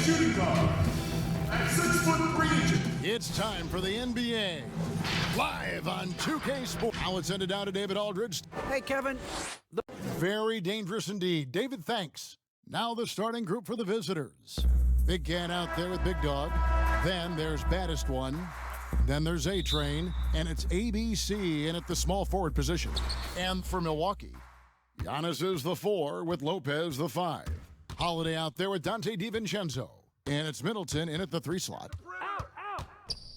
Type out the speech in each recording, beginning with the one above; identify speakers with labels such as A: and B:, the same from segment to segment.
A: shooting guard at 6'3".
B: It's time for the NBA. Live on 2K Sports. Now it's sent it down to David Aldridge.
C: Hey, Kevin.
B: Very dangerous indeed. David, thanks. Now the starting group for the visitors. Big Can out there with Big Dog. Then there's Baddest One. Then there's A-Train. And it's ABC in at the small forward position. And for Milwaukee, Giannis is the 4 with Lopez the 5. Holiday out there with Dante DiVincenzo. And it's Middleton in at the 3 slot.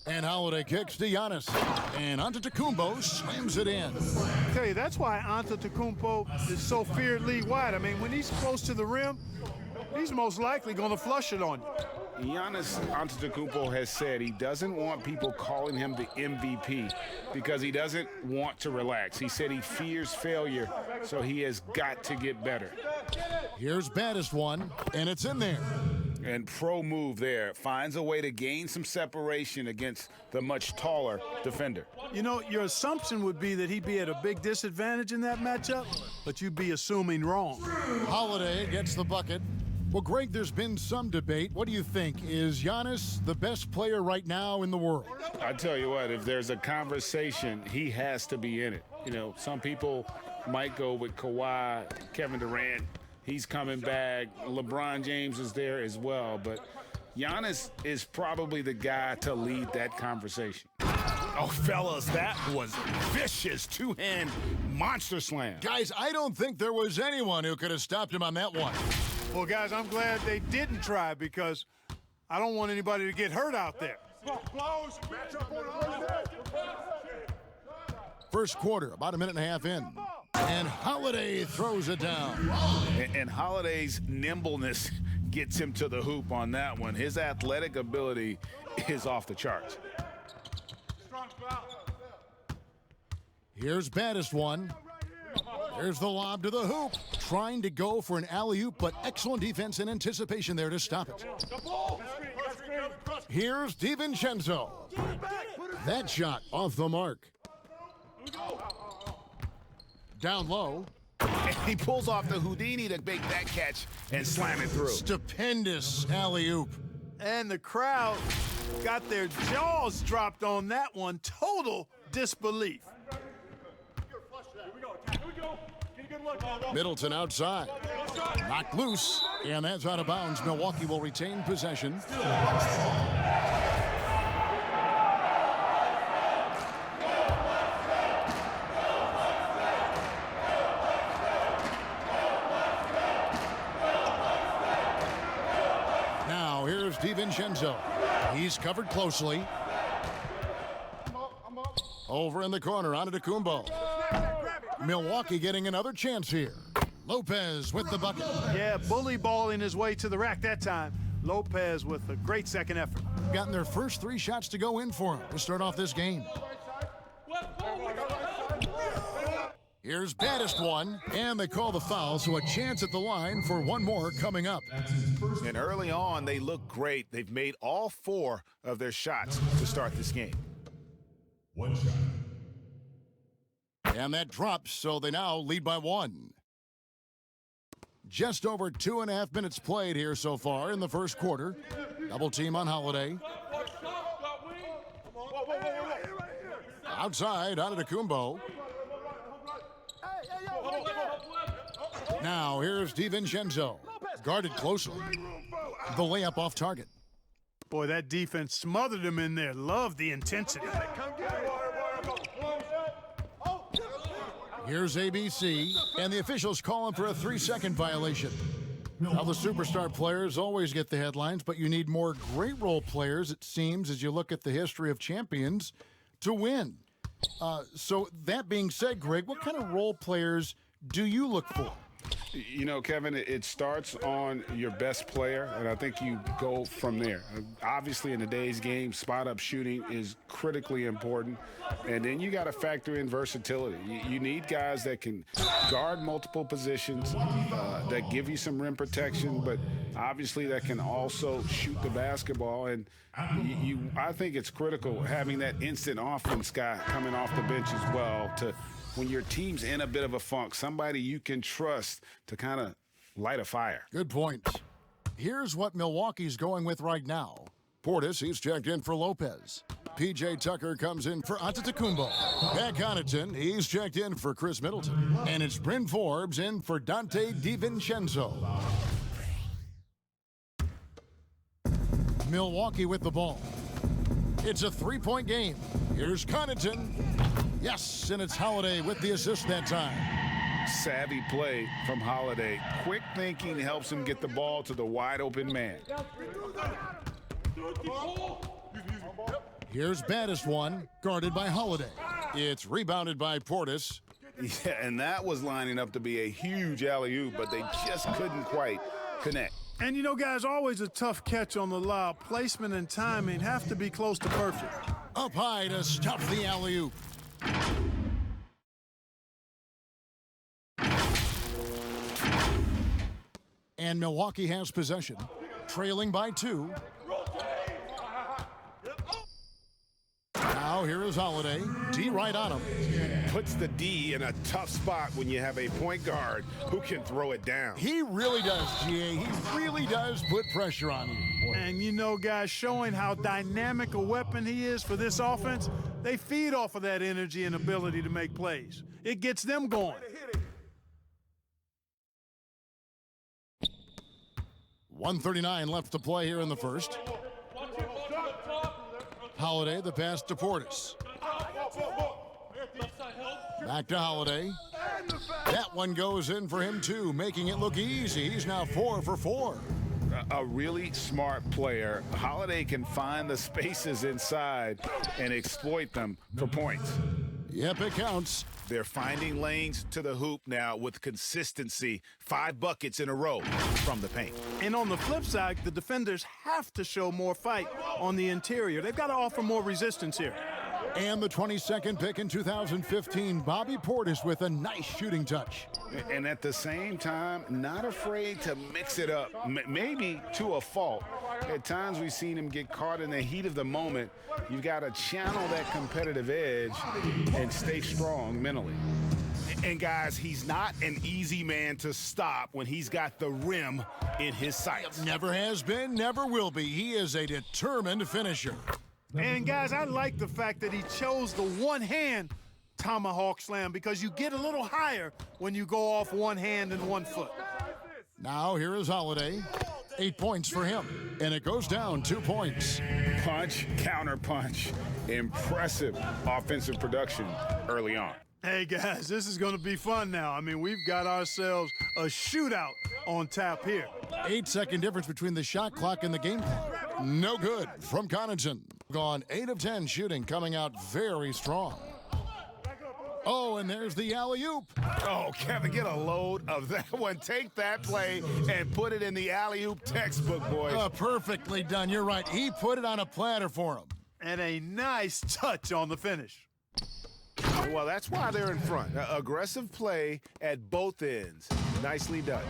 B: And Holiday kicks to Giannis. And Antetokounmpo slams it in.
D: I tell you, that's why Antetokounmpo is so feared league wide. I mean, when he's close to the rim, he's most likely going to flush it on you.
E: Giannis Antetokounmpo has said he doesn't want people calling him the MVP because he doesn't want to relax. He said he fears failure, so he has got to get better.
B: Here's Baddest One, and it's in there.
E: And pro move there. Finds a way to gain some separation against the much taller defender.
D: You know, your assumption would be that he'd be at a big disadvantage in that matchup, but you'd be assuming wrong.
B: Holiday gets the bucket. Well, Greg, there's been some debate. What do you think? Is Giannis the best player right now in the world?
E: I tell you what, if there's a conversation, he has to be in it. You know, some people might go with Kawhi, Kevin Durant. He's coming back. LeBron James is there as well. But Giannis is probably the guy to lead that conversation.
F: Oh, fellas, that was vicious two-hand monster slam.
B: Guys, I don't think there was anyone who could have stopped him on that one.
D: Well, guys, I'm glad they didn't try because I don't want anybody to get hurt out there.
B: First quarter, about a minute and a half in. And Holiday throws it down.
E: And Holiday's nimbleness gets him to the hoop on that one. His athletic ability is off the charts.
B: Here's Baddest One. There's the lob to the hoop. Trying to go for an alley-oop, but excellent defense and anticipation there to stop it. Here's DiVincenzo. That shot off the mark. Down low.
E: And he pulls off the Houdini to make that catch and slam it through.
B: Stupendous alley-oop.
D: And the crowd got their jaws dropped on that one. Total disbelief.
B: Middleton outside. Knocked loose, and that's out of bounds. Milwaukee will retain possession. Now, here's DiVincenzo. He's covered closely. Over in the corner, Antetokounmpo. Milwaukee getting another chance here. Lopez with the bucket.
D: Yeah, bully balling his way to the rack that time. Lopez with a great second effort.
B: Gotten their first 3 shots to go in for him to start off this game. Here's Baddest One, and they call the foul, so a chance at the line for one more coming up.
E: And early on, they look great. They've made all 4 of their shots to start this game.
A: One shot.
B: And that drops, so they now lead by 1. Just over 2.5 minutes played here so far in the first quarter. Double team on Holiday. Outside, Antetokounmpo. Now here's DiVincenzo. Guarded closely. The layup off target.
D: Boy, that defense smothered him in there. Love the intensity.
B: Here's ABC, and the officials calling for a 3-second violation. Now, the superstar players always get the headlines, but you need more great role players, it seems, as you look at the history of champions, to win. So that being said, Greg, what kind of role players do you look for?
E: You know, Kevin, it starts on your best player, and I think you go from there. Obviously, in today's game, spot-up shooting is critically important, and then you got to factor in versatility. You need guys that can guard multiple positions, that give you some rim protection, but obviously that can also shoot the basketball. And I think it's critical having that instant offense guy coming off the bench as well to – when your team's in a bit of a funk, somebody you can trust to kind of light a fire.
B: Good point. Here's what Milwaukee's going with right now. Portis, he's checked in for Lopez. P.J. Tucker comes in for Antetokounmpo. Pat Connaughton, he's checked in for Chris Middleton. And it's Bryn Forbes in for Dante DiVincenzo. Milwaukee with the ball. It's a three-point game. Here's Connaughton. Yes, and it's Holiday with the assist that time.
E: Savvy play from Holiday. Quick thinking helps him get the ball to the wide-open man.
B: Here's baddest one, guarded by Holiday. It's rebounded by Portis.
E: Yeah, and that was lining up to be a huge alley-oop, but they just couldn't quite connect.
D: And you know, guys, always a tough catch on the lob. Placement and timing have to be close to perfect.
B: Up high to stuff the alley-oop. And Milwaukee has possession, trailing by 2. Now here is Holiday. D right on him.
F: Puts the D in a tough spot when you have a point guard who can throw it down.
B: He really does, GA. He really does put pressure on you.
D: And you know, guys, showing how dynamic a weapon he is for this offense, they feed off of that energy and ability to make plays. It gets them going.
B: 1:39 left to play here in the first. Holiday, the pass to Portis. Back to Holiday. That one goes in for him, too, making it look easy. He's now 4 for 4.
E: A really smart player. Holiday can find the spaces inside and exploit them for points.
B: Yep, it counts.
F: They're finding lanes to the hoop now with consistency. 5 buckets in a row from the paint.
D: And on the flip side, the defenders have to show more fight on the interior. They've got to offer more resistance here.
B: And the 22nd pick in 2015, Bobby Portis with a nice shooting touch.
E: And at the same time, not afraid to mix it up, maybe to a fault. At times we've seen him get caught in the heat of the moment. You've got to channel that competitive edge and stay strong mentally.
F: And guys, he's not an easy man to stop when he's got the rim in his sights.
B: Never has been, never will be. He is a determined finisher.
D: And guys, I like the fact that he chose the one-hand tomahawk slam because you get a little higher when you go off one hand and 1 foot.
B: Now here is Holiday. 8 points for him, and it goes down 2 points.
E: Punch, counter punch. Impressive offensive production early on.
D: Hey, guys, this is going to be fun now. I mean, we've got ourselves a shootout on tap here.
B: 8-second difference between the shot clock and the game clock. No good from Connaughton. Gone 8 of 10 shooting, coming out very strong. Oh, and there's the alley-oop.
F: Oh, Kevin, get a load of that one. Take that play and put it in the alley-oop textbook, boys.
B: Perfectly done. You're right. He put it on a platter for him.
D: And a nice touch on the finish.
F: Well, that's why they're in front. Aggressive play at both ends. Nicely done.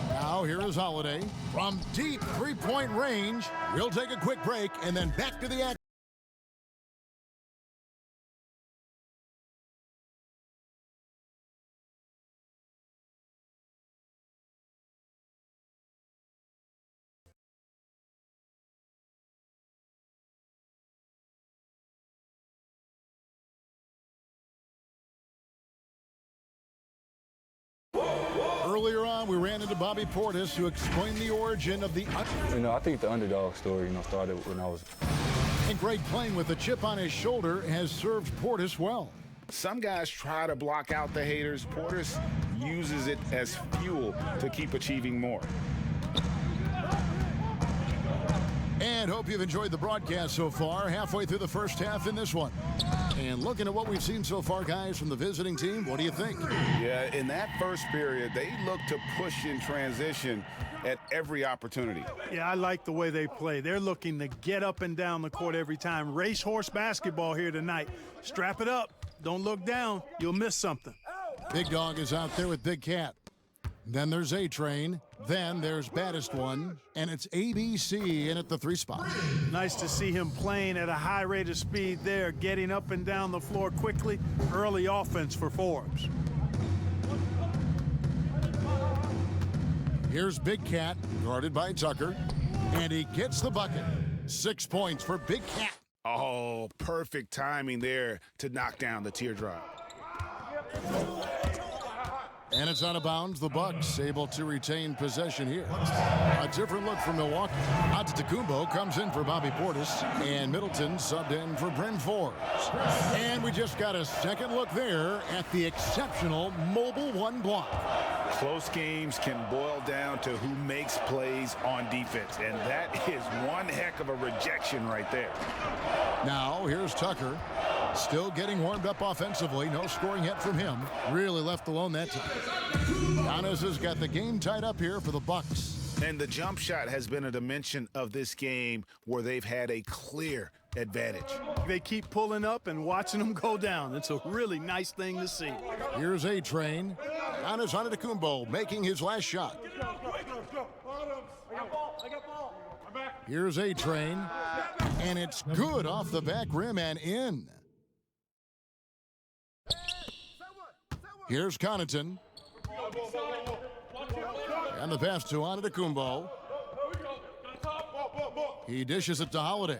B: Now here is Holiday from deep three-point range. We'll take a quick break and then back to the action. Earlier on, we ran into Bobby Portis, who explained the origin of the...
C: I think the underdog story, started when I was...
B: And Greg playing with a chip on his shoulder has served Portis well.
E: Some guys try to block out the haters. Portis uses it as fuel to keep achieving more.
B: And hope you've enjoyed the broadcast so far, halfway through the first half in this one. And looking at what we've seen so far, guys, from the visiting team, what do you think?
E: Yeah, in that first period, they looked to push in transition at every opportunity.
D: Yeah, I like the way they play. They're looking to get up and down the court every time. Racehorse basketball here tonight. Strap it up. Don't look down. You'll miss something.
B: Big Dog is out there with Big Cat. Then there's A-Train. Then there's Baddest One. And it's ABC in at the 3 spot.
D: Nice to see him playing at a high rate of speed there, getting up and down the floor quickly. Early offense for Forbes.
B: Here's Big Cat, guarded by Tucker, and he gets the bucket. 6 points for Big Cat.
F: Oh, perfect timing there to knock down the teardrop.
B: And it's out of bounds. The Bucks able to retain possession here. A different look for Milwaukee. Antetokounmpo comes in for Bobby Portis, and Middleton subbed in for Bryn Forbes. And we just got a second look there at the exceptional mobile one block.
F: Close games can boil down to who makes plays on defense, and that is one heck of a rejection right there.
B: Now, here's Tucker. Still getting warmed up offensively. No scoring yet from him. Really left alone that time. Giannis has got the game tied up here for the Bucks.
F: And the jump shot has been a dimension of this game where they've had a clear advantage.
D: They keep pulling up and watching them go down. It's a really nice thing to see.
B: Here's A-Train. Giannis Antetokounmpo making his last shot. Here's A-Train. And it's good off the back rim and in. Here's Connaughton. And the pass to Antetokounmpo. He dishes it to Holiday.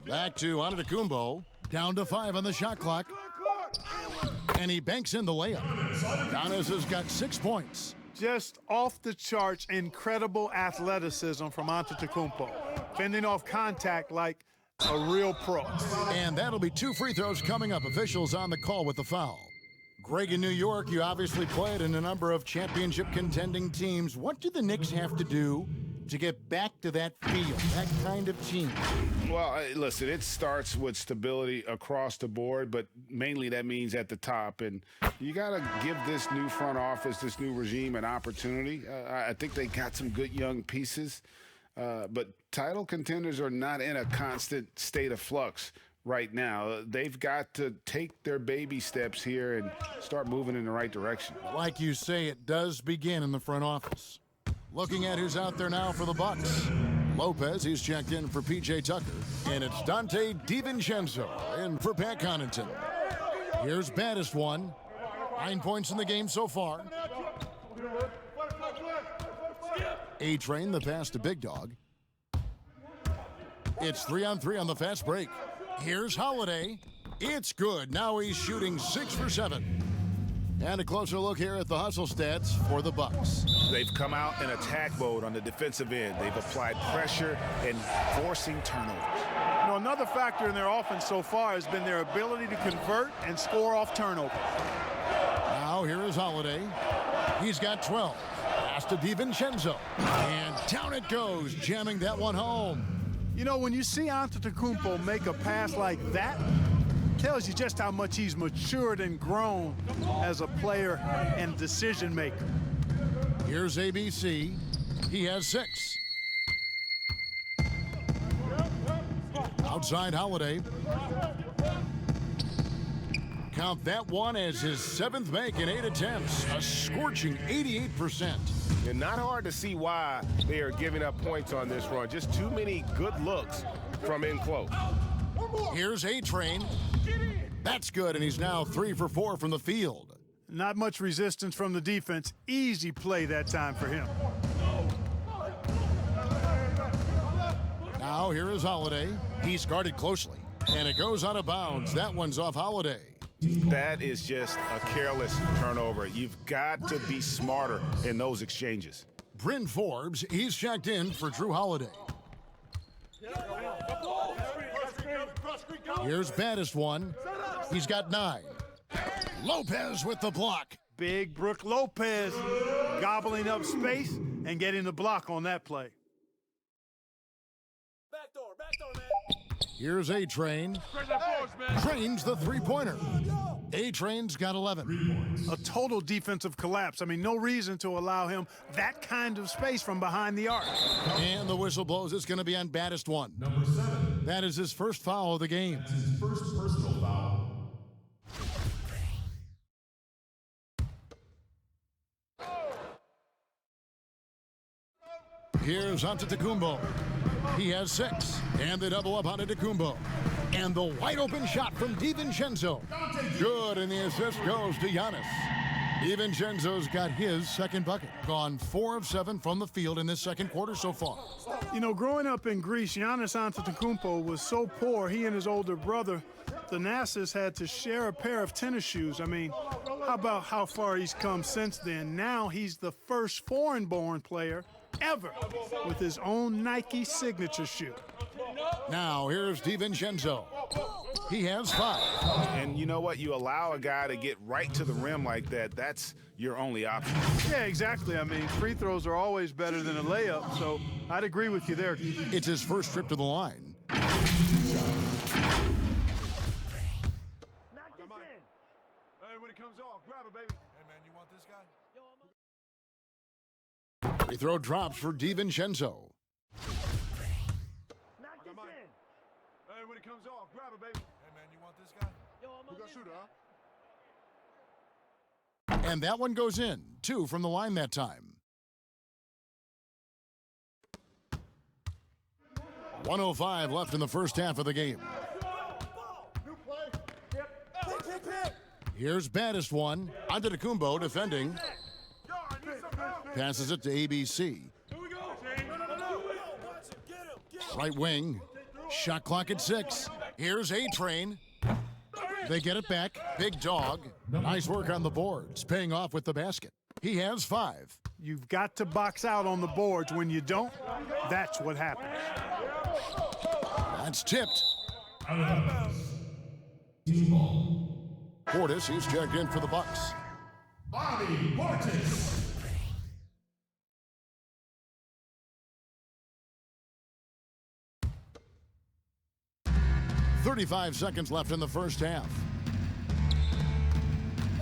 B: Back to Antetokounmpo. Down to 5 on the shot clock. And he banks in the layup. Giannis has got 6 points.
D: Just off the charts, incredible athleticism from Antetokounmpo. Fending off contact like a real pro.
B: And that'll be 2 free throws coming up. Officials on the call with the foul. Greg, in New York, you obviously played in a number of championship contending teams. What do the Knicks have to do to get back to that feel, that kind of team?
E: Well, listen, it starts with stability across the board, but mainly that means at the top. And you got to give this new front office, this new regime, an opportunity. I think they got some good young pieces. But title contenders are not in a constant state of flux right now. They've got to take their baby steps here and start moving in the right direction.
B: Like you say, it does begin in the front office. Looking at who's out there now for the Bucks. Lopez, he's checked in for P.J. Tucker. And it's Dante DiVincenzo in for Pat Connaughton. Here's baddest one. 9 points in the game so far. A-Train, the pass to Big Dog. It's 3-on-3 on the fast break. Here's Holiday. It's good. Now he's shooting 6 for 7. And a closer look here at the hustle stats for the Bucks.
F: They've come out in attack mode on the defensive end. They've applied pressure and forcing turnovers.
D: You know, another factor in their offense so far has been their ability to convert and score off turnover.
B: Now here is Holiday. He's got 12. Pass to DiVincenzo. And down it goes, jamming that one home.
D: You know, when you see Antetokounmpo make a pass like that, tells you just how much he's matured and grown as a player and decision maker.
B: Here's ABC. He has 6. Outside Holiday. Count that one as his 7th make in 8 attempts. A scorching 88%.
G: And not hard to see why they are giving up points on this run. Just too many good looks from in close.
B: Here's A-Train. That's good, and he's now 3 for 4 from the field.
D: Not much resistance from the defense. Easy play that time for him.
B: Now here is Holiday. He's guarded closely, and it goes out of bounds. That one's off Holiday.
F: That is just a careless turnover. You've got to be smarter in those exchanges.
B: Bryn Forbes, he's checked in for Drew Holiday. Here's baddest one. He's got 9. Lopez with the block.
D: Big Brook Lopez gobbling up space and getting the block on that play.
G: Backdoor, man.
B: Here's A-Train. Trains the three-pointer. A-Train's got 11.
D: A total defensive collapse. I mean, no reason to allow him that kind of space from behind the arc.
B: And the whistle blows. It's going to be on baddest one.
A: Number 7.
B: That is his first foul of the game.
A: That's his first personal foul.
B: Here's Antetokounmpo. He has 6. And they double up Antetokounmpo. And the wide open shot from DiVincenzo. Good, and the assist goes to Giannis. DiVincenzo's got his second bucket. Gone 4 of 7 from the field in this second quarter so far.
D: You know, growing up in Greece, Giannis Antetokounmpo was so poor, he and his older brother, Thanasis, had to share a pair of tennis shoes. I mean, how about how far he's come since then? Now he's the first foreign-born player ever with his own Nike signature shoe.
B: Now here's DiVincenzo. He has 5.
F: And you know what? You allow a guy to get right to the rim like that, that's your only option.
D: Yeah, exactly. I mean, free throws are always better than a layup, so I'd agree with you there.
B: It's his first trip to the line.
H: Hey, when it comes off, grab it, baby. Hey, man, you want this guy?
B: Free throw drops for DiVincenzo.
H: Hey, when it comes off, grab it, baby. Hey, man, you want this guy? You got shooter, huh?
B: And that one goes in. 2 from the line that time. 1:05 left in the first half of the game. Here's baddest one. Antetokounmpo defending. Passes it to ABC. Right wing. Shot clock at 6. Here's A-Train. They get it back. Big Dog. Nice work on the boards. Paying off with the basket. He has 5.
D: You've got to box out on the boards. When you don't, that's what happens.
B: That's tipped. Portis, he's checked in for the Bucks.
A: Bobby Portis.
B: 35 seconds left in the first half.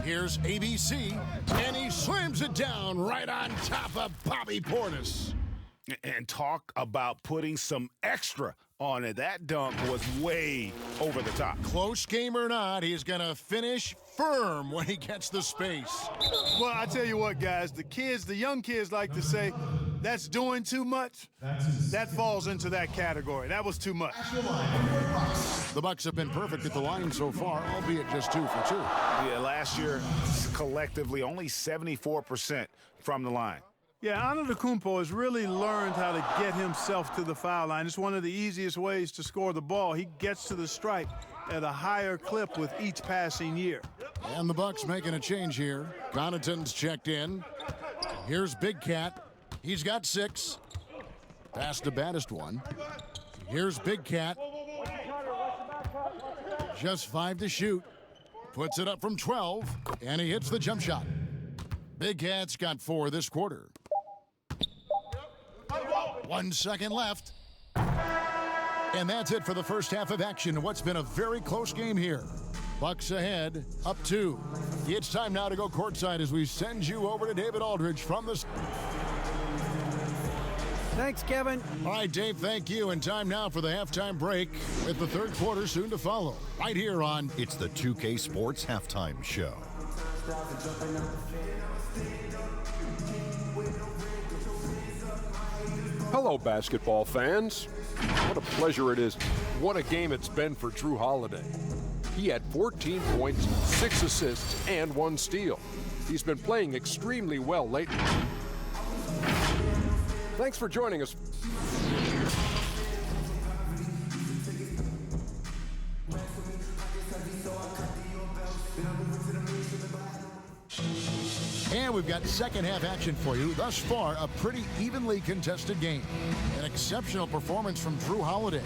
B: Here's ABC, and he slams it down right on top of Bobby Portis.
F: And talk about putting some extra on it. That dunk was way over the top.
B: Close game or not, he's going to finish firm when he gets the space.
D: Well, I tell you what, guys, the young kids like to say, that's doing too much. That falls into that category. That was too much.
B: The Bucks have been perfect at the line so far, albeit just 2 for 2.
F: Yeah, last year, collectively, only 74% from the line.
D: Yeah, Antetokounmpo has really learned how to get himself to the foul line. It's one of the easiest ways to score the ball. He gets to the stripe at a higher clip with each passing year.
B: And the Bucks making a change here. Connaughton's checked in. Here's Big Cat. He's got 6. Pass to baddest one. Here's Big Cat. Just 5 to shoot. Puts it up from 12, and he hits the jump shot. Big Cat's got 4 this quarter. 1 second left. And that's it for the first half of action. What's been a very close game here. Bucks ahead, up 2. It's time now to go courtside as we send you over to David Aldridge from the...
I: Thanks, Kevin.
B: All right, Dave, thank you. And time now for the halftime break with the third quarter soon to follow. Right here on...
J: It's the 2K Sports Halftime Show.
K: Hello, basketball fans. What a pleasure it is. What a game it's been for Drew Holiday. He had 14 points, 6 assists, and 1 steal. He's been playing extremely well lately. Thanks for joining us.
B: And we've got second half action for you. Thus far, a pretty evenly contested game. An exceptional performance from Drew Holiday.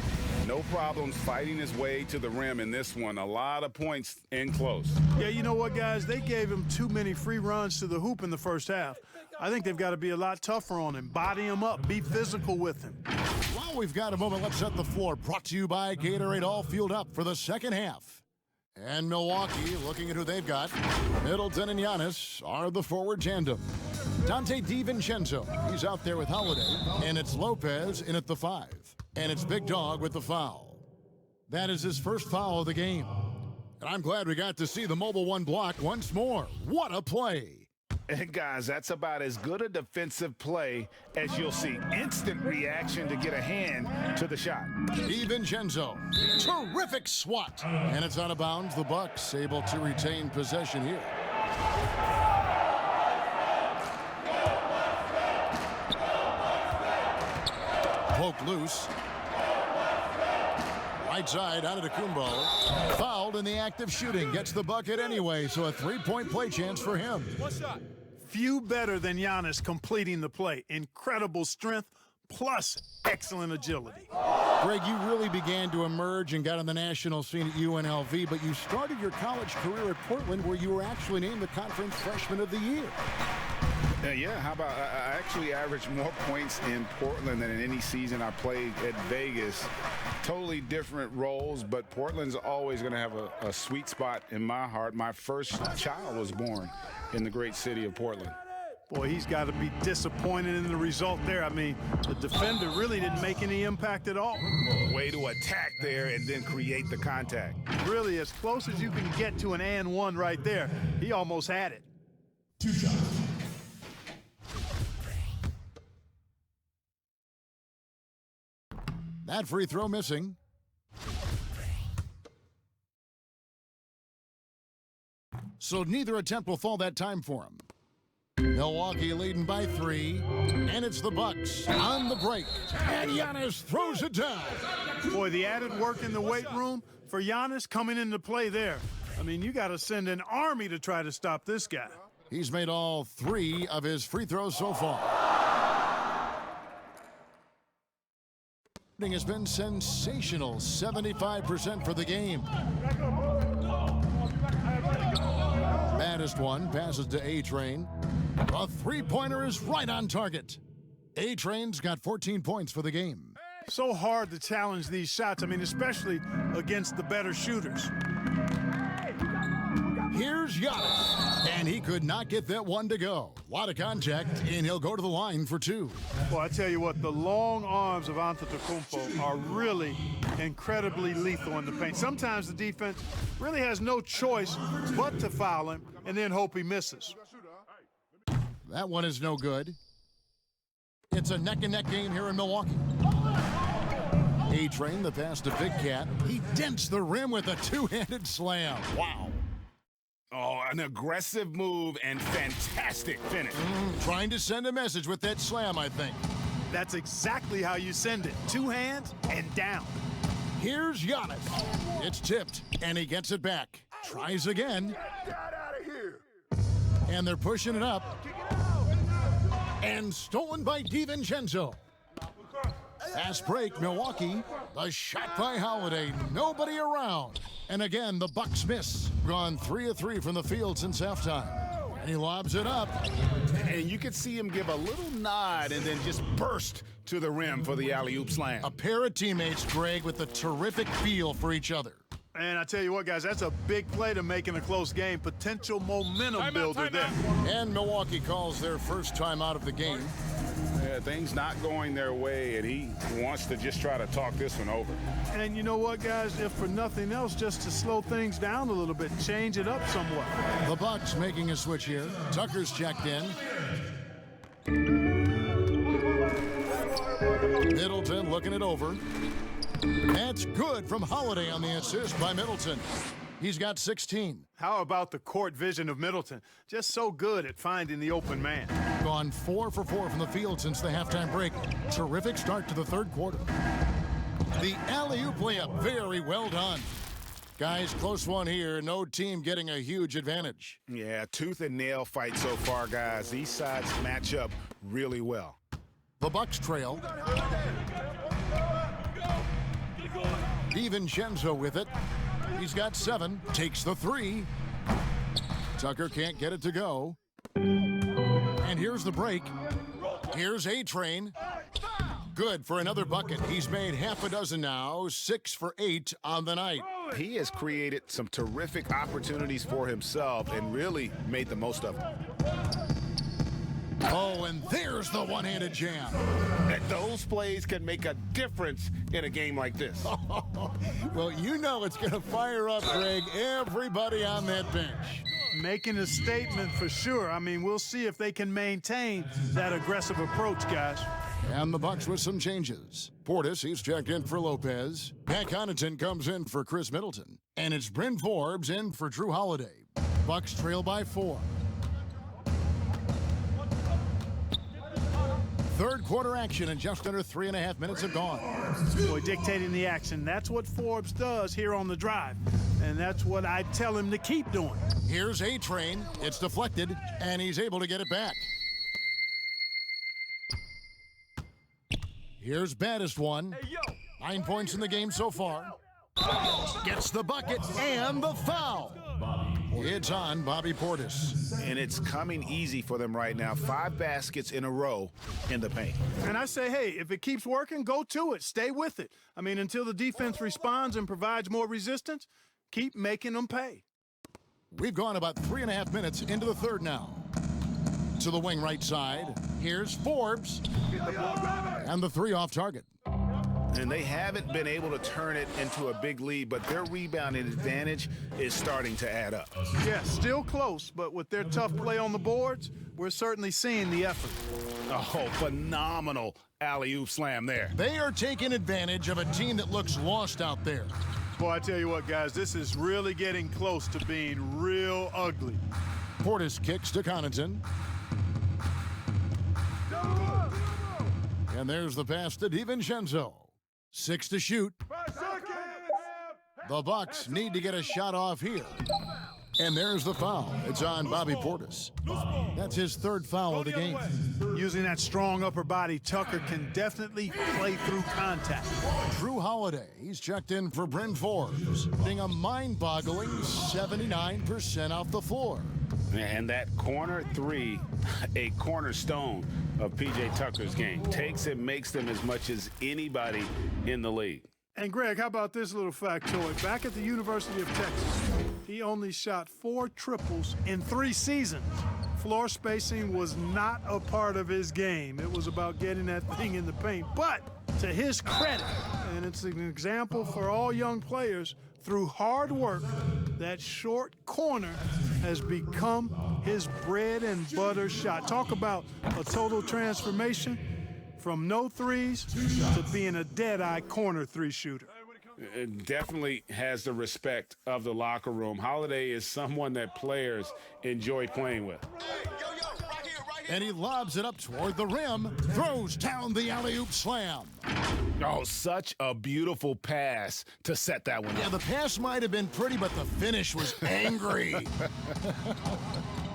E: No problems fighting his way to the rim in this one. A lot of points in close.
D: Yeah, you know what, guys? They gave him too many free runs to the hoop in the first half. I think they've got to be a lot tougher on him. Body him up. Be physical with him.
B: While we've got a moment, let's set the floor. Brought to you by Gatorade, all fueled up for the second half. And Milwaukee, looking at who they've got, Middleton and Giannis are the forward tandem. Dante DiVincenzo, he's out there with Holiday. And it's Lopez in at the 5. And it's Big Dog with the foul. That is his first foul of the game. And I'm glad we got to see the Mobile One block once more. What a play.
F: And guys, that's about as good a defensive play as you'll see. Instant reaction to get a hand to the shot.
B: DiVincenzo, terrific swat. And it's out of bounds. The Bucks able to retain possession here. Poke loose. Right side out of Antetokounmpo. Fouled in the act of shooting. Gets the bucket anyway, so a three-point play chance for him.
G: One shot.
D: Few better than Giannis completing the play. Incredible strength plus excellent agility.
B: Greg, you really began to emerge and got on the national scene at UNLV, but you started your college career at Portland where you were actually named the Conference Freshman of the Year.
E: Yeah, how about I actually averaged more points in Portland than in any season I played at Vegas. Totally different roles, but Portland's always going to have a sweet spot in my heart. My first child was born in the great city of Portland.
D: Boy, he's got to be disappointed in the result there. I mean, the defender really didn't make any impact at all.
F: Way to attack there and then create the contact.
D: Really, as close as you can get to an and one right there. He almost had it.
A: 2 shots.
B: That free throw missing. So neither attempt will fall that time for him. Milwaukee leading by 3, and it's the Bucks on the break. And Giannis throws it down.
D: Boy, the added work in the weight room for Giannis coming into play there. I mean, you got to send an army to try to stop this guy.
B: He's made all 3 of his free throws so far. Has been sensational, 75% for the game. Baddest one passes to A-Train. A three-pointer is right on target. A-Train's got 14 points for the game.
D: So hard to challenge these shots, I mean, especially against the better shooters.
B: Here's Giannis, and he could not get that one to go. A lot of contact, and he'll go to the line for 2.
D: Well, I tell you what, the long arms of Antetokounmpo are really incredibly lethal in the paint. Sometimes the defense really has no choice but to foul him and then hope he misses.
B: That one is no good. It's a neck-and-neck game here in Milwaukee. A-Train, the pass to Big Cat. He dents the rim with a two-handed slam. Wow.
F: Oh, an aggressive move and fantastic finish.
B: Trying to send a message with that slam, I think.
D: That's exactly how you send it. 2 hands and down.
B: Here's Giannis. It's tipped, and he gets it back. Tries again.
H: Get out of here.
B: And they're pushing it up. And stolen by DiVincenzo. Fast break, Milwaukee. The shot by Holiday. Nobody around. And again, the Bucks miss. Gone 3 of 3 from the field since halftime. And he lobs it up.
F: And you could see him give a little nod and then just burst to the rim for the alley-oop slam.
B: A pair of teammates, Greg, with a terrific feel for each other.
D: And I tell you what, guys, that's a big play to make in a close game. Potential momentum builder there.
B: And Milwaukee calls their first time out of the game.
E: Yeah, things not going their way, and he wants to just try to talk this one over.
D: And you know what, guys? If for nothing else, just to slow things down a little bit, change it up somewhat.
B: The Bucks making a switch here. Tucker's checked in. Middleton looking it over. That's good from Holiday on the assist by Middleton. He's got 16.
D: How about the court vision of Middleton? Just so good at finding the open man.
B: Gone 4 for 4 from the field since the halftime break. Terrific start to the third quarter. The alley-oop layup, very well done. Guys, close one here. No team getting a huge advantage.
F: Yeah, tooth and nail fight so far, guys. These sides match up really well.
B: The Bucks trail. DiVincenzo with it. He's got 7, takes the 3. Tucker can't get it to go. And here's the break. Here's A-Train. Good for another bucket. He's made half a dozen now, 6 for 8 on the night.
F: He has created some terrific opportunities for himself and really made the most of them.
B: Oh, and there's the one-handed jam.
F: And those plays can make a difference in a game like this.
B: Well, you know it's going to fire up, Greg, everybody on that bench.
D: making a statement for sure. I mean, we'll see if they can maintain that aggressive approach, guys.
B: And the Bucks with some changes. Portis, he's checked in for Lopez. Pat Connaughton comes in for Chris Middleton. And it's Bryn Forbes in for Drew Holiday. Bucks trail by 4. Third quarter action, and just under 3.5 minutes have gone.
D: Boy, dictating the action. That's what Forbes does here on the drive. And that's what I tell him to keep doing.
B: Here's A-Train. It's deflected, and he's able to get it back. Here's baddest one. 9 points in the game so far. Gets the bucket and the foul. It's on Bobby Portis.
F: And it's coming easy for them right now. 5 baskets in a row in the paint.
D: And I say, hey, if it keeps working, go to it. Stay with it. I mean, until the defense responds and provides more resistance, keep making them pay.
B: We've gone about 3.5 minutes into the third now. To the wing right side. Here's Forbes. And the 3 off target.
F: And they haven't been able to turn it into a big lead, but their rebounding advantage is starting to add up.
D: Yeah, still close, but with their tough play on the boards, we're certainly seeing the effort.
F: Oh, phenomenal alley-oop slam there.
B: They are taking advantage of a team that looks lost out there.
D: Boy, I tell you what, guys, this is really getting close to being real ugly.
B: Portis kicks to Connaughton. And there's the pass to DiVincenzo. 6 to shoot. The Bucks need to get a shot off here. And there's the foul. It's on Bobby Portis. That's his 3rd foul of the game.
D: Using that strong upper body, Tucker can definitely play through contact.
B: Drew Holiday, he's checked in for Bryn Forbes, being a mind-boggling 79% off the floor.
E: And that corner 3, a cornerstone of P.J. Tucker's game. Takes and makes them as much as anybody in the league.
D: And, Greg, how about this little factoid? Back at the University of Texas, he only shot 4 triples in 3 seasons. Floor spacing was not a part of his game. It was about getting that thing in the paint. But to his credit, and it's an example for all young players, through hard work, that short corner has become his bread and butter shot. Talk about a total transformation from no threes to being a dead-eye corner 3 shooter.
E: It definitely has the respect of the locker room. Holiday is someone that players enjoy playing with.
B: And he lobs it up toward the rim, throws down the alley-oop slam.
F: Oh, such a beautiful pass to set that one up.
B: Yeah, the pass might have been pretty, but the finish was angry.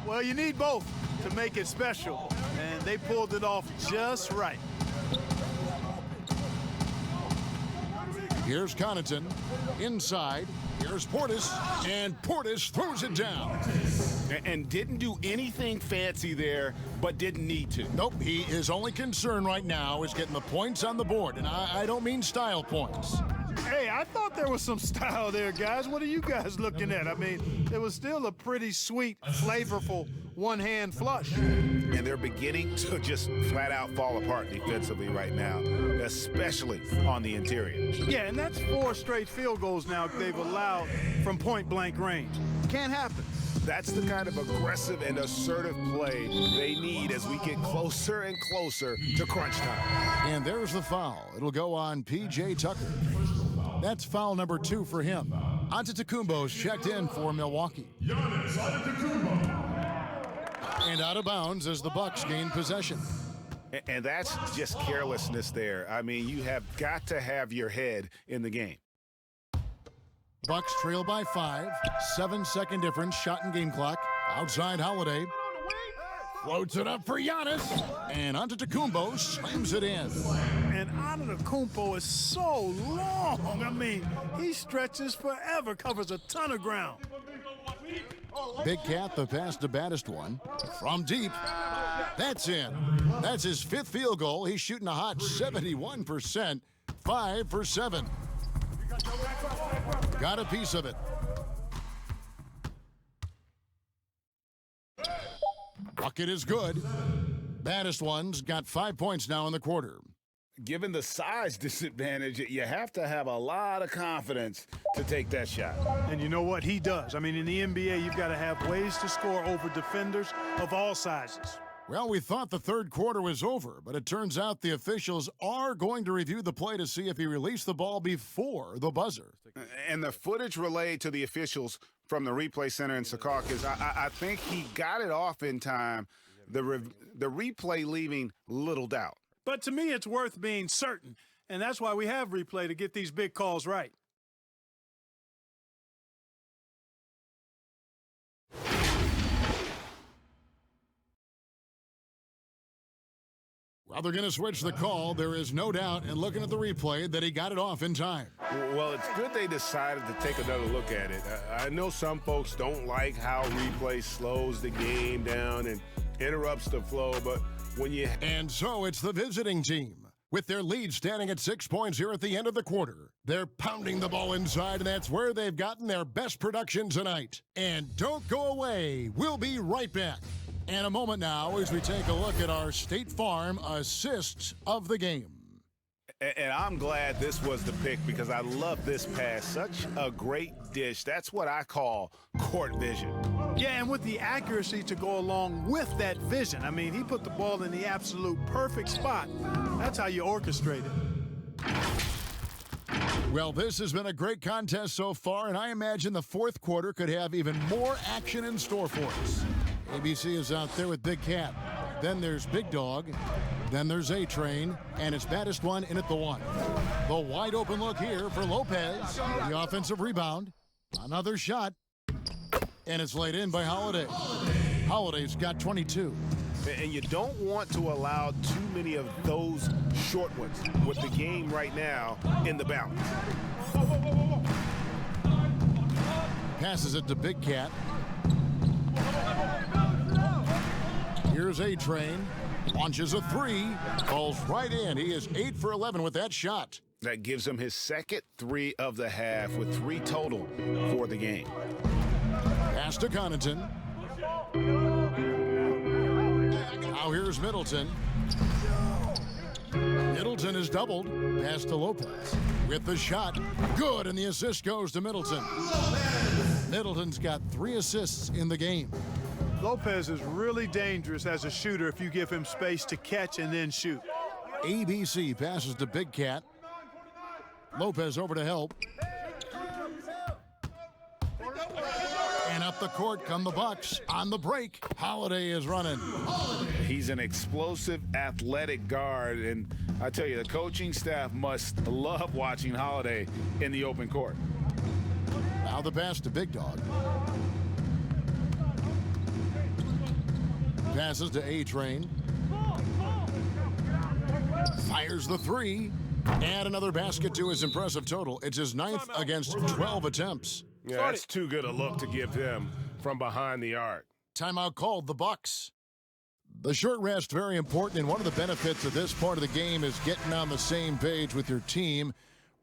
D: Well, you need both to make it special, and they pulled it off just right.
B: Here's Connaughton, inside. Here's Portis, and Portis throws it down.
F: And didn't do anything fancy there, but didn't need to.
B: Nope, his only concern right now is getting the points on the board, and I don't mean style points.
D: Hey, I thought there was some style there, guys. What are you guys looking at? I mean, it was still a pretty sweet, flavorful one-hand flush.
F: And they're beginning to just flat out fall apart defensively right now, especially on the interior.
D: Yeah, and that's 4 straight field goals now they've allowed from point-blank range. Can't happen.
F: That's the kind of aggressive and assertive play they need as we get closer and closer to crunch time.
B: And there's the foul. It'll go on P.J. Tucker. That's foul number 2 for him. Antetokounmpo's checked in for Milwaukee.
A: Giannis Antetokounmpo.
B: And out of bounds as the Bucks gain possession.
F: And that's just carelessness there. I mean, you have got to have your head in the game.
B: Bucks trail by 5. 7-second difference, shot and game clock. Outside Holiday. Floats it up for Giannis. And Antetokounmpo slams it in.
D: And Antetokounmpo is so long. I mean, he stretches forever, covers a ton of ground.
B: Big Cat, the pass to baddest one. From deep. That's in. That's his 5th field goal. He's shooting a hot 71%. 5 for 7. Got a piece of it. Bucket is good. Baddest one's got 5 points now in the quarter.
F: given the size disadvantage, you have to have a lot of confidence to take that shot.
D: And you know what? He does. I mean, in the NBA, you've got to have ways to score over defenders of all sizes.
B: Well, we thought the third quarter was over, but it turns out the officials are going to review the play to see if he released the ball before the buzzer.
F: And the footage relayed to the officials from the replay center in Secaucus, I think he got it off in time, the replay leaving little doubt.
D: But to me, it's worth being certain, and that's why we have replay to get these big calls right.
B: Well, they're going to switch the call. There is no doubt in looking at the replay that he got it off in time.
G: Well, it's good they decided to take another look at it. I know some folks don't like how replay slows the game down and interrupts the flow, but when you...
B: And so it's the visiting team. With their lead standing at 6 points here at the end of the quarter, they're pounding the ball inside, and that's where they've gotten their best production tonight. And don't go away. We'll be right back. In a moment now as we take a look at our State Farm assists of the game.
F: And I'm glad this was the pick because I love this pass. Such a great dish. That's what I call court vision.
D: Yeah, and with the accuracy to go along with that vision. I mean, he put the ball in the absolute perfect spot. That's how you orchestrate it.
B: Well, this has been a great contest so far, and I imagine the fourth quarter could have even more action in store for us. ABC is out there with Big Cat. Then there's Big Dog. Then there's A-Train, and it's baddest one in at the one. The wide open look here for Lopez. The offensive rebound. Another shot. And it's laid in by Holiday. Holiday's got 22.
F: And you don't want to allow too many of those short ones with the game right now in the balance.
B: Passes it to Big Cat. Here's A-Train. Launches a three. Falls right in. He is 8 for 11 with that shot.
F: That gives him his second three of the half with 3 total for the game.
B: Pass to Connaughton. Now here's Middleton. Middleton is doubled. Pass to Lopez. With the shot. Good, and the assist goes to Middleton. Middleton's got 3 assists in the game.
D: Lopez is really dangerous as a shooter if you give him space to catch and then shoot.
B: ABC passes to Big Cat. Lopez over to help. And up the court come the Bucks. On the break, Holiday is running.
F: He's an explosive, athletic guard, and I tell you, the coaching staff must love watching Holiday in the open court.
B: Now the pass to Big Dog. Passes to A-Train. Fires the three. And another basket to his impressive total. It's his 9th against 12 attempts.
G: Yeah, that's too good a look to give him from behind the arc.
B: Timeout called, the Bucks. The short rest, very important, and one of the benefits of this part of the game is getting on the same page with your team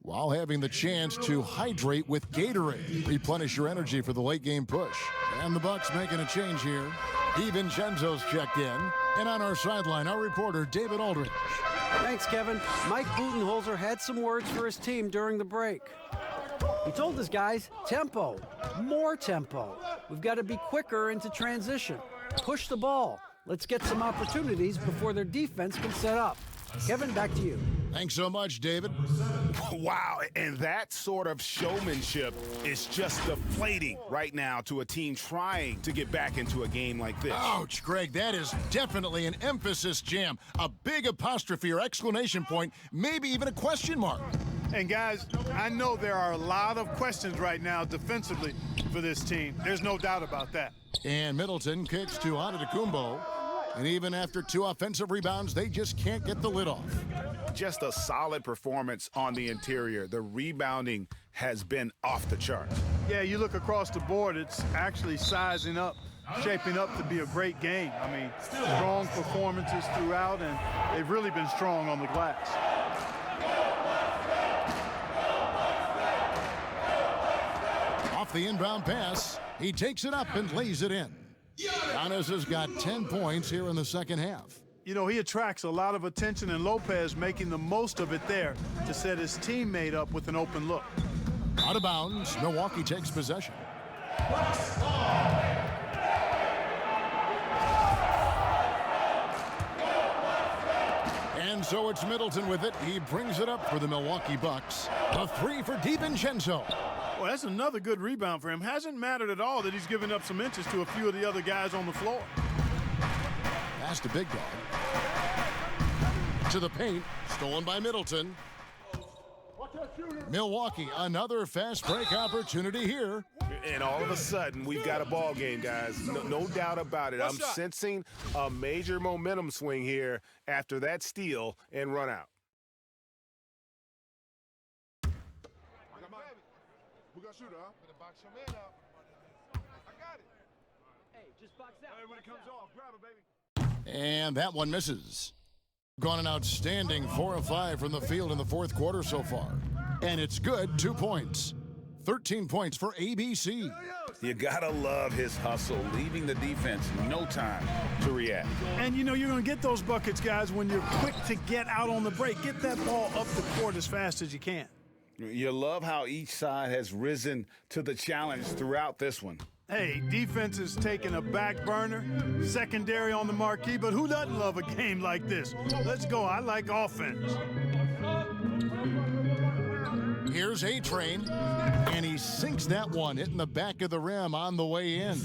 B: while having the chance to hydrate with Gatorade. Replenish your energy for the late game push. And the Bucks making a change here. DiVincenzo's checked in. And on our sideline, our reporter, David Aldridge.
I: Thanks, Kevin. Mike Budenholzer had some words for his team during the break. He told his guys, tempo, more tempo. We've got to be quicker into transition. Push the ball. Let's get some opportunities before their defense can set up. Kevin, back to you.
B: Thanks so much, David.
F: Wow, and that sort of showmanship is just deflating right now to a team trying to get back into a game like this.
B: Ouch, Greg, that is definitely an emphasis jam. A big apostrophe or exclamation point, maybe even a question mark.
D: And guys, I know there are a lot of questions right now defensively for this team. There's no doubt about that.
B: And Middleton kicks to Antetokounmpo. And even after 2 offensive rebounds, they just can't get the lid off.
F: Just a solid performance on the interior. The rebounding has been off the charts.
D: Yeah, you look across the board, it's actually sizing up, shaping up to be a great game. I mean, strong performances throughout, and they've really been strong on the glass.
B: Off the inbound pass, he takes it up and lays it in. Giannis has got 10 points here in the second half.
D: You know, he attracts a lot of attention, and Lopez making the most of it there to set his teammate up with an open look.
B: Out of bounds, Milwaukee takes possession. And so it's Middleton with it. He brings it up for the Milwaukee Bucks. A three for DiVincenzo.
D: Well, that's another good rebound for him. Hasn't mattered at all that he's given up some inches to a few of the other guys on the floor.
B: Pass to Big Dog. To the paint. Stolen by Middleton. Milwaukee, another fast break opportunity here.
G: And all of a sudden, we've got a ball game, guys. No doubt about it. I'm sensing a major momentum swing here after that steal and run out.
H: Who got shooter, huh? Better box your man out. I got it. Hey, just box out. Hey, when it comes off, grab it, baby.
B: And that one misses. Gone an outstanding 4 of 5 from the field in the fourth quarter so far. And it's good, 2 points. 13 points for ABC.
F: You gotta love his hustle, leaving the defense no time to react.
D: And you know you're going to get those buckets, guys, when you're quick to get out on the break. Get that ball up the court as fast as you can.
F: You love how each side has risen to the challenge throughout this one.
D: Hey, defense is taking a back burner, secondary on the marquee, but who doesn't love a game like this? Let's go. I like offense.
B: Here's A-Train, and he sinks that one, hitting the back of the rim on the way in.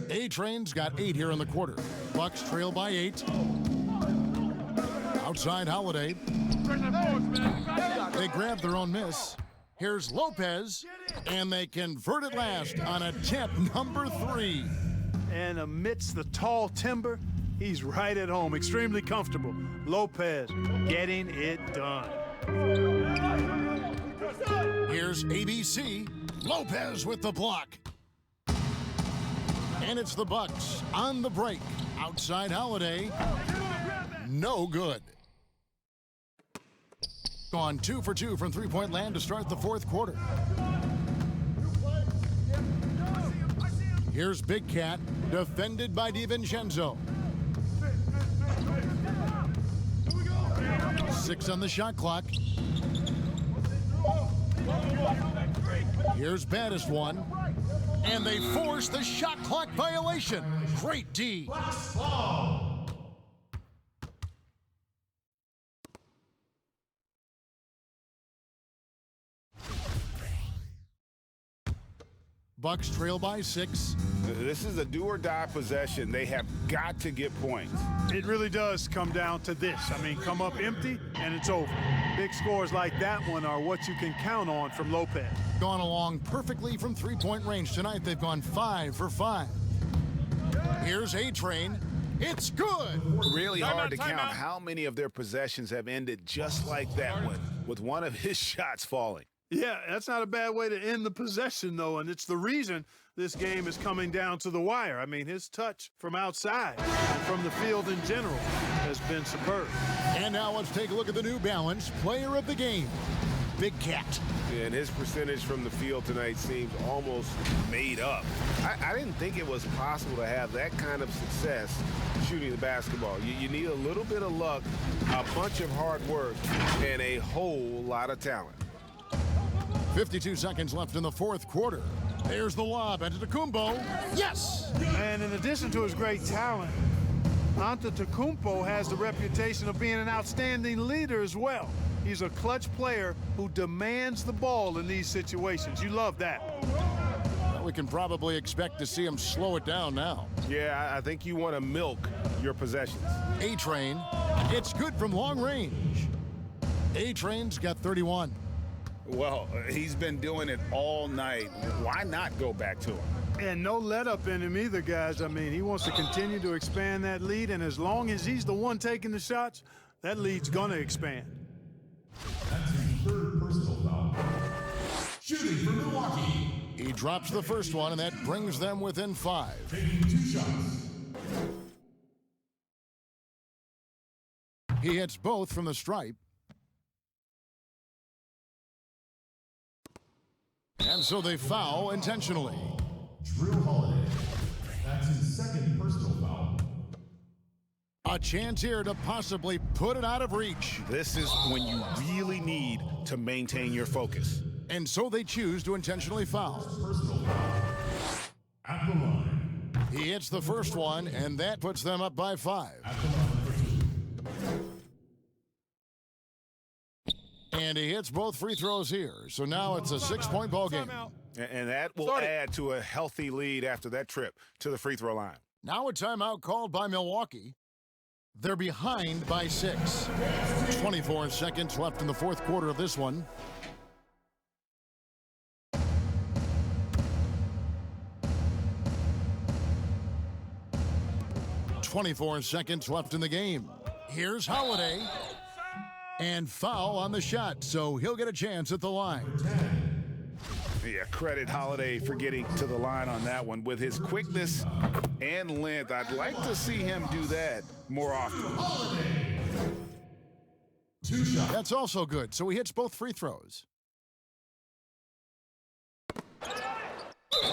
B: A-Train's got 8 here in the quarter. Bucks trail by 8. Outside Holiday. They grab their own miss. Here's Lopez, and they convert it last on attempt number 3.
D: And amidst the tall timber, he's right at home, extremely comfortable. Lopez getting it done.
B: Here's ABC, Lopez with the block. And it's the Bucks on the break. Outside Holiday, no good. Gone 2 for 2 from three-point land to start the fourth quarter. Here's Big Cat, defended by DiVincenzo. 6 on the shot clock. Here's baddest one. And they force the shot clock violation. Great D. Bucks trail by 6.
F: This is a do-or-die possession. They have got to get points.
D: It really does come down to this. I mean, come up empty, and it's over. Big scores like that one are what you can count on from Lopez.
B: Gone along perfectly from three-point range tonight. They've gone 5 for 5. Here's A-Train. It's good.
F: Really hard to count how many of their possessions have ended just like that one, with one of his shots falling.
D: Yeah, that's not a bad way to end the possession, though, and it's the reason this game is coming down to the wire. I mean, his touch from outside and from the field in general has been superb.
B: And now let's take a look at the New Balance player of the game, Big Cat.
G: And his percentage from the field tonight seems almost made up. I didn't think it was possible to have that kind of success shooting the basketball. You need a little bit of luck, a bunch of hard work, and a whole lot of talent.
B: 52 seconds left in the fourth quarter. There's the lob. Antetokounmpo. Yes!
D: And in addition to his great talent, Antetokounmpo has the reputation of being an outstanding leader as well. He's a clutch player who demands the ball in these situations. You love that.
B: Well, we can probably expect to see him slow it down now.
G: Yeah, I think you want to milk your possessions.
B: A-Train. It's good from long range. A-Train's got 31.
F: Well, he's been doing it all night. Why not go back to him?
D: And no let-up in him either, guys. I mean, he wants to continue to expand that lead, and as long as he's the one taking the shots, that lead's going to expand.
A: That's his third personal foul. Shooting for Milwaukee.
B: He drops the first one, and that brings them within 5.
A: Taking 2 shots.
B: He hits both from the stripe. And so they foul intentionally.
A: Drew Holiday. That's his second personal foul.
B: A chance here to possibly put it out of reach.
F: This is when you really need to maintain your focus.
B: And so they choose to intentionally foul.
A: At the line.
B: He hits the first one, and that puts them up by 5. And he hits both free throws here. So now it's a 6-point ball game.
F: And that will add to a healthy lead after that trip to the free throw line.
B: Now a timeout called by Milwaukee. They're behind by 6. 24 seconds left in the fourth quarter of this one. .24 seconds left in the game. Here's Holiday. And foul on the shot, so he'll get a chance at the line.
F: Yeah, credit Holiday for getting to the line on that one. With his quickness and length, I'd like to see him do that more often.
B: That's also good, so he hits both free throws.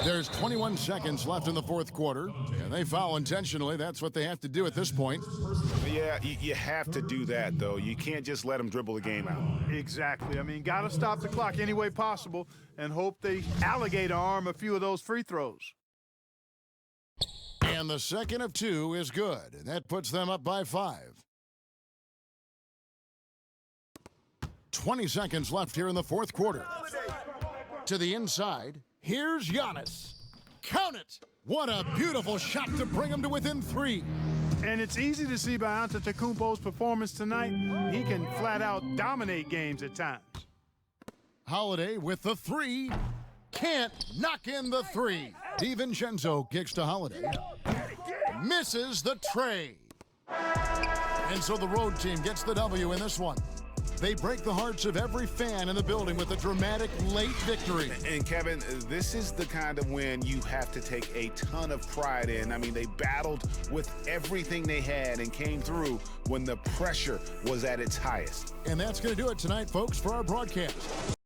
B: There's 21 seconds left in the fourth quarter, and they foul intentionally. That's what they have to do at this point.
F: Yeah, you have to do that, though. You can't just let them dribble the game out.
D: Exactly. I mean, got to stop the clock any way possible and hope they alligator arm a few of those free throws.
B: And the second of 2 is good, and that puts them up by 5. 20 seconds left here in the fourth quarter. To the inside, here's Giannis. Count it! What a beautiful shot to bring him to within 3.
D: And it's easy to see by Antetokounmpo's performance tonight, he can flat out dominate games at times.
B: Holiday with the 3. Can't knock in the 3. DiVincenzo kicks to Holiday. Misses the tray. And so the road team gets the W in this one. They break the hearts of every fan in the building with a dramatic late victory.
F: And Kevin, this is the kind of win you have to take a ton of pride in. I mean, they battled with everything they had and came through when the pressure was at its highest.
B: And that's going to do it tonight, folks, for our broadcast.